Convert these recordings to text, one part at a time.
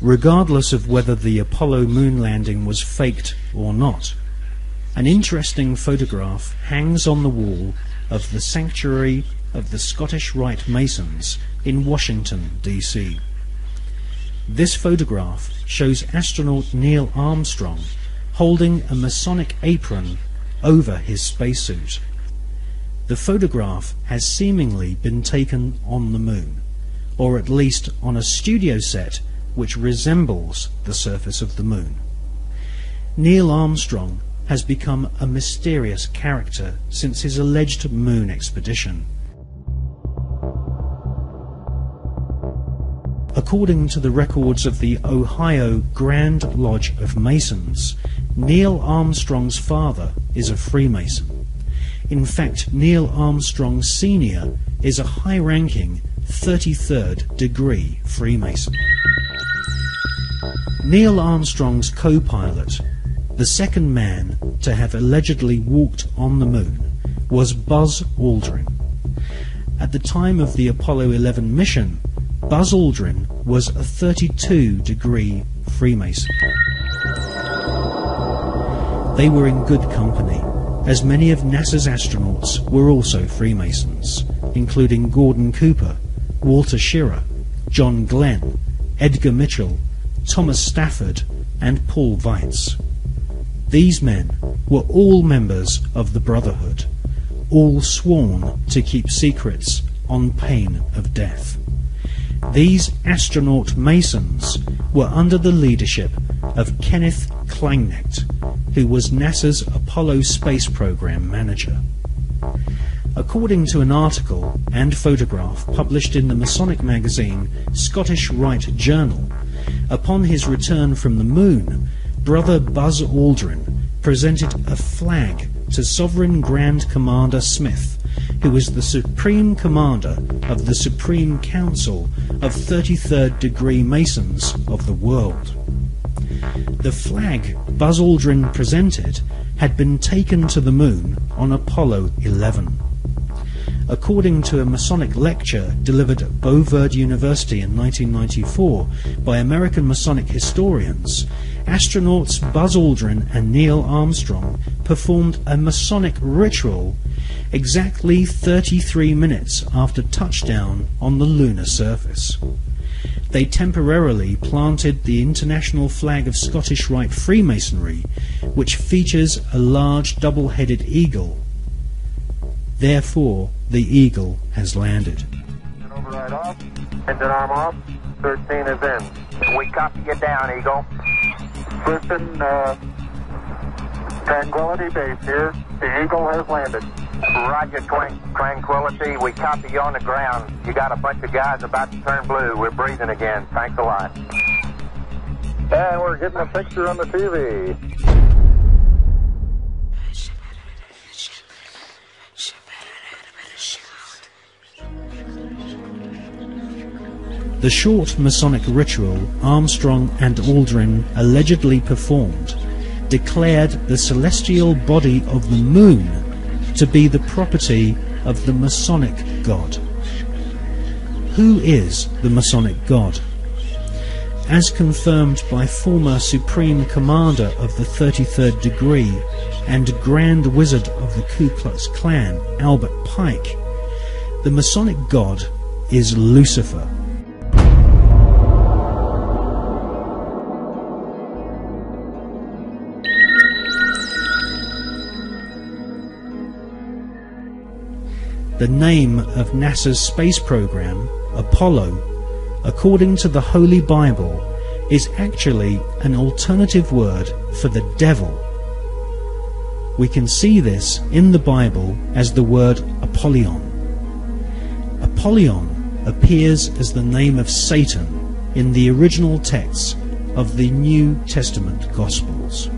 regardless of whether the Apollo moon landing was faked or not. An interesting photograph hangs on the wall of the Sanctuary of the Scottish Rite Masons in Washington, D.C. This photograph shows astronaut Neil Armstrong holding a Masonic apron over his spacesuit. The photograph has seemingly been taken on the moon, or at least on a studio set which resembles the surface of the moon. Neil Armstrong has become a mysterious character since his alleged moon expedition. According to the records of the Ohio Grand Lodge of Masons, Neil Armstrong's father is a Freemason. In fact, Neil Armstrong Sr. is a high-ranking 33rd degree Freemason. Neil Armstrong's co-pilot, the second man to have allegedly walked on the moon, was Buzz Aldrin. At the time of the Apollo 11 mission, Buzz Aldrin was a 32 degree Freemason. They were in good company, as many of NASA's astronauts were also Freemasons, including Gordon Cooper, Walter Schirra, John Glenn, Edgar Mitchell, Thomas Stafford, and Paul Weitz. These men were all members of the Brotherhood, all sworn to keep secrets on pain of death. These astronaut Masons were under the leadership of Kenneth Kleineknecht, who was NASA's Apollo space program manager. According to an article and photograph published in the Masonic magazine Scottish Rite Journal, upon his return from the moon, Brother Buzz Aldrin presented a flag to Sovereign Grand Commander Smith, who was the Supreme Commander of the Supreme Council of 33rd degree Masons of the world. The flag Buzz Aldrin presented had been taken to the moon on Apollo 11. According to a Masonic lecture delivered at Beauverde University in 1994 by American Masonic historians, astronauts Buzz Aldrin and Neil Armstrong performed a Masonic ritual exactly 33 minutes after touchdown on the lunar surface. They temporarily planted the international flag of Scottish Rite Freemasonry, which features a large double-headed eagle. Therefore, the eagle has landed. Override off. Engine arm off. 13 is in. We copy you down, Eagle. Listen, Tranquility Base here. The Eagle has landed. Roger, Tranquility. We copy you on the ground. You got a bunch of guys about to turn blue. We're breathing again. Thanks a lot. And we're getting a picture on the TV. The short Masonic ritual Armstrong and Aldrin allegedly performed declared the celestial body of the moon to be the property of the Masonic God. Who is the Masonic God? As confirmed by former Supreme Commander of the 33rd degree and Grand Wizard of the Ku Klux Klan, Albert Pike, the Masonic God is Lucifer. The name of NASA's space program, Apollo, according to the Holy Bible, is actually an alternative word for the devil. We can see this in the Bible as the word Apollyon. Apollyon appears as the name of Satan in the original texts of the New Testament Gospels.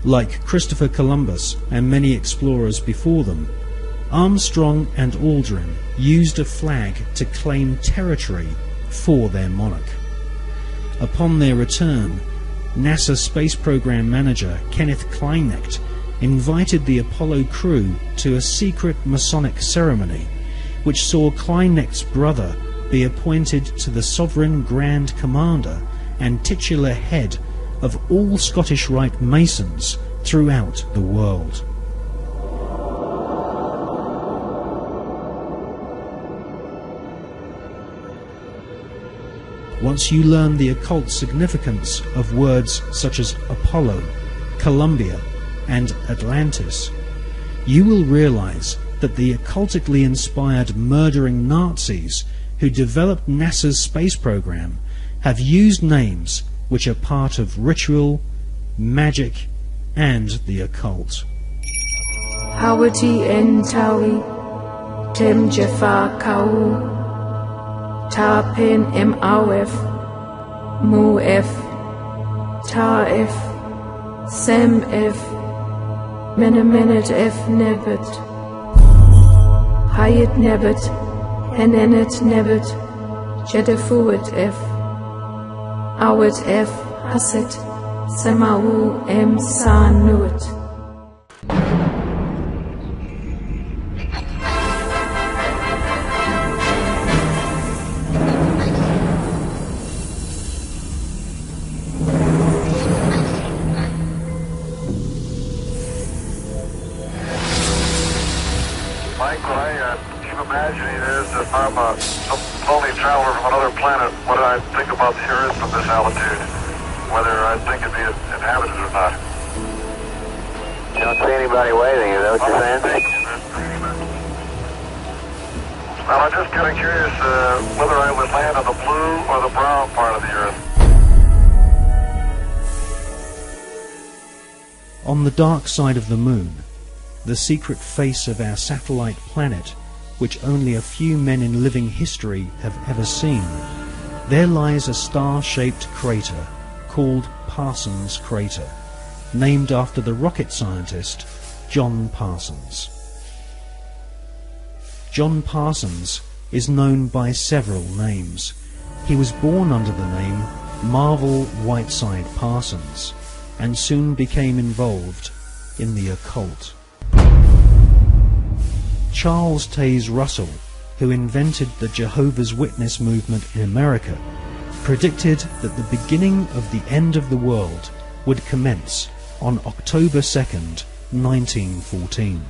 Like Christopher Columbus and many explorers before them, Armstrong and Aldrin used a flag to claim territory for their monarch. Upon their return, NASA Space Program Manager Kenneth Kleineknecht invited the Apollo crew to a secret Masonic ceremony which saw Kleinect's brother be appointed to the Sovereign Grand Commander and titular head of all Scottish Rite Masons throughout the world. Once you learn the occult significance of words such as Apollo, Columbia, and Atlantis, you will realize that the occultically inspired murdering Nazis who developed NASA's space program have used names which are part of ritual, magic, and the occult. Hawati en tawi, tem jafar kau, ta pen em awef, mu f, ta f, sem f, menemenet f nebet, hayet nebet, henenet nebet, jedefuet f, awet f, haset, semau em sa nuet. Mike, what I keep imagining is if I'm some lonely traveler from another planet, what I think about the Earth from this altitude, whether I think it'd be inhabited or not. You don't see anybody waving, is that what you're saying? Well, I'm just kind of curious whether I would land on the blue or the brown part of the Earth. On the dark side of the moon, the secret face of our satellite planet, which only a few men in living history have ever seen, there lies a star-shaped crater called Parsons Crater, named after the rocket scientist John Parsons. John Parsons is known by several names. He was born under the name Marvel Whiteside Parsons and soon became involved in the occult. Charles Taze Russell, who invented the Jehovah's Witness movement in America, predicted that the beginning of the end of the world would commence on October 2nd, 1914.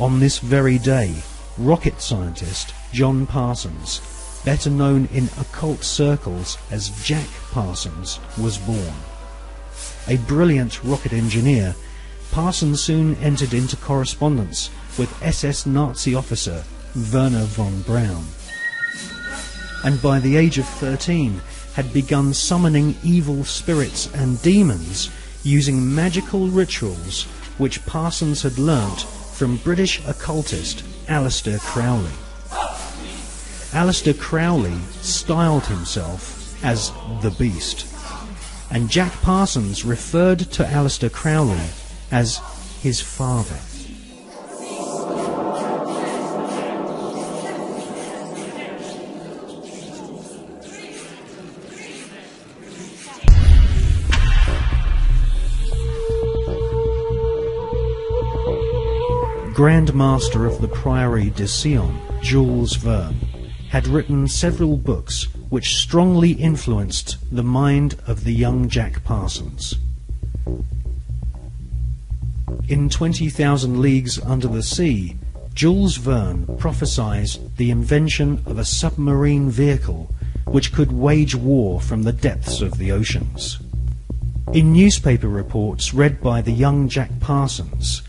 On this very day, rocket scientist John Parsons, better known in occult circles as Jack Parsons, was born. A brilliant rocket engineer, Parsons soon entered into correspondence with SS Nazi officer Werner von Braun, and by the age of 13 had begun summoning evil spirits and demons using magical rituals which Parsons had learnt from British occultist Aleister Crowley. Aleister Crowley styled himself as the Beast, and Jack Parsons referred to Aleister Crowley as his father. Grand Master of the Priory de Sion, Jules Verne, had written several books which strongly influenced the mind of the young Jack Parsons. In 20,000 Leagues Under the Sea, Jules Verne prophesied the invention of a submarine vehicle which could wage war from the depths of the oceans. In newspaper reports read by the young Jack Parsons,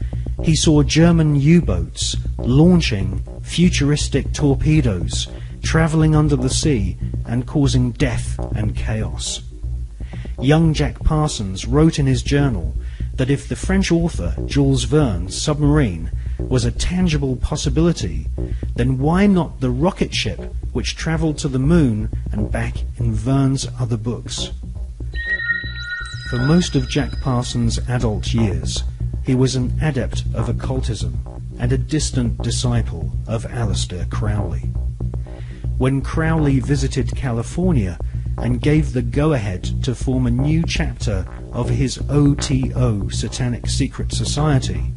he saw German U-boats launching futuristic torpedoes, travelling under the sea and causing death and chaos. Young Jack Parsons wrote in his journal that if the French author Jules Verne's submarine was a tangible possibility, then why not the rocket ship which travelled to the moon and back in Verne's other books? For most of Jack Parsons' adult years, he was an adept of occultism and a distant disciple of Aleister Crowley. When Crowley visited California and gave the go-ahead to form a new chapter of his OTO Satanic Secret Society,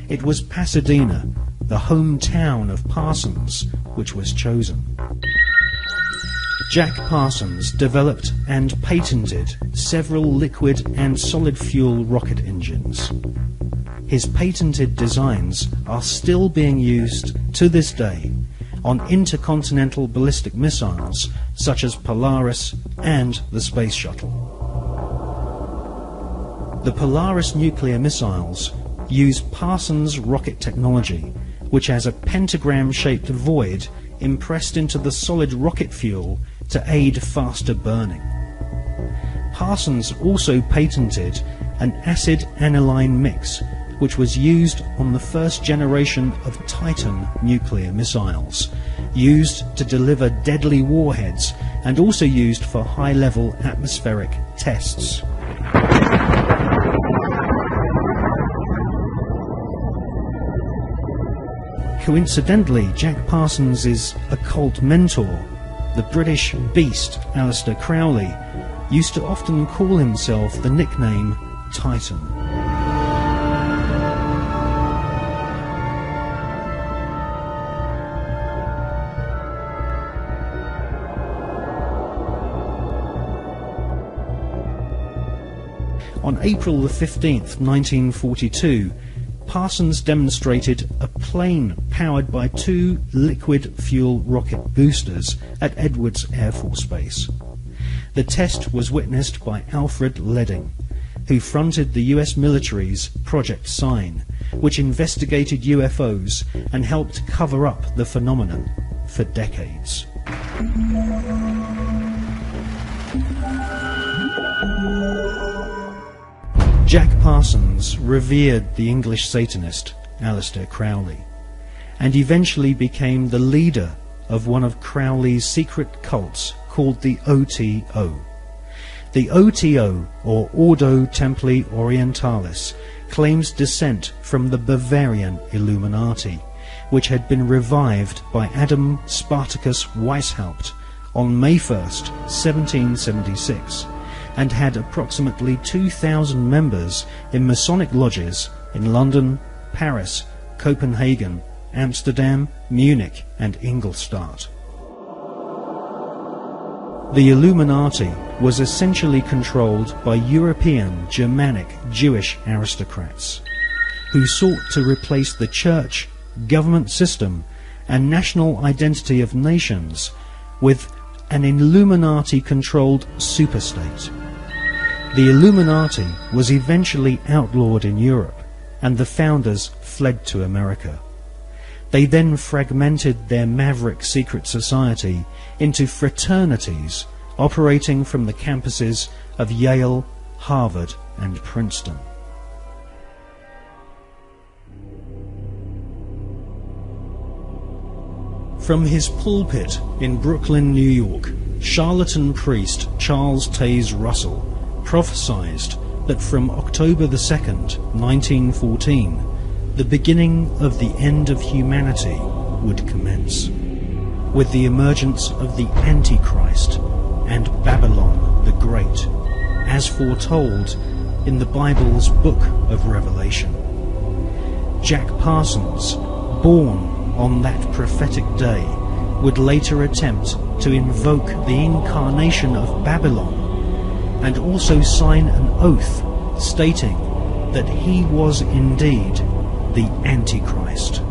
it was Pasadena the hometown of Parsons, which was chosen. Jack Parsons developed and patented several liquid and solid fuel rocket engines. His patented designs are still being used to this day on intercontinental ballistic missiles such as Polaris and the Space Shuttle. The Polaris nuclear missiles use Parsons rocket technology, which has a pentagram-shaped void impressed into the solid rocket fuel to aid faster burning. Parsons also patented an acid aniline mix, which was used on the first generation of Titan nuclear missiles, used to deliver deadly warheads and also used for high-level atmospheric tests. Coincidentally, Jack Parsons' occult mentor, the British beast Aleister Crowley, used to often call himself the nickname Titan. On April the 15th, 1942, Parsons demonstrated a plane powered by 2 liquid fuel rocket boosters at Edwards Air Force Base. The test was witnessed by Alfred Ledding, who fronted the US military's Project Sign, which investigated UFOs and helped cover up the phenomenon for decades. Jack Parsons revered the English Satanist Aleister Crowley, and eventually became the leader of one of Crowley's secret cults called the OTO. The OTO, or Ordo Templi Orientalis, claims descent from the Bavarian Illuminati, which had been revived by Adam Spartacus Weishaupt on May 1st, 1776, and had approximately 2,000 members in Masonic lodges in London, Paris, Copenhagen, Amsterdam, Munich and Ingolstadt. The Illuminati was essentially controlled by European, Germanic, Jewish aristocrats, who sought to replace the church, government system and national identity of nations with an Illuminati-controlled superstate. The Illuminati was eventually outlawed in Europe, and the founders fled to America. They then fragmented their maverick secret society into fraternities operating from the campuses of Yale, Harvard, and Princeton. From his pulpit in Brooklyn, New York, charlatan priest Charles Taze Russell prophesied that from October the 2nd, 1914, the beginning of the end of humanity would commence, with the emergence of the Antichrist and Babylon the Great, as foretold in the Bible's Book of Revelation. Jack Parsons, born on that prophetic day, would later attempt to invoke the incarnation of Babylon and also sign an oath stating that he was indeed the Antichrist.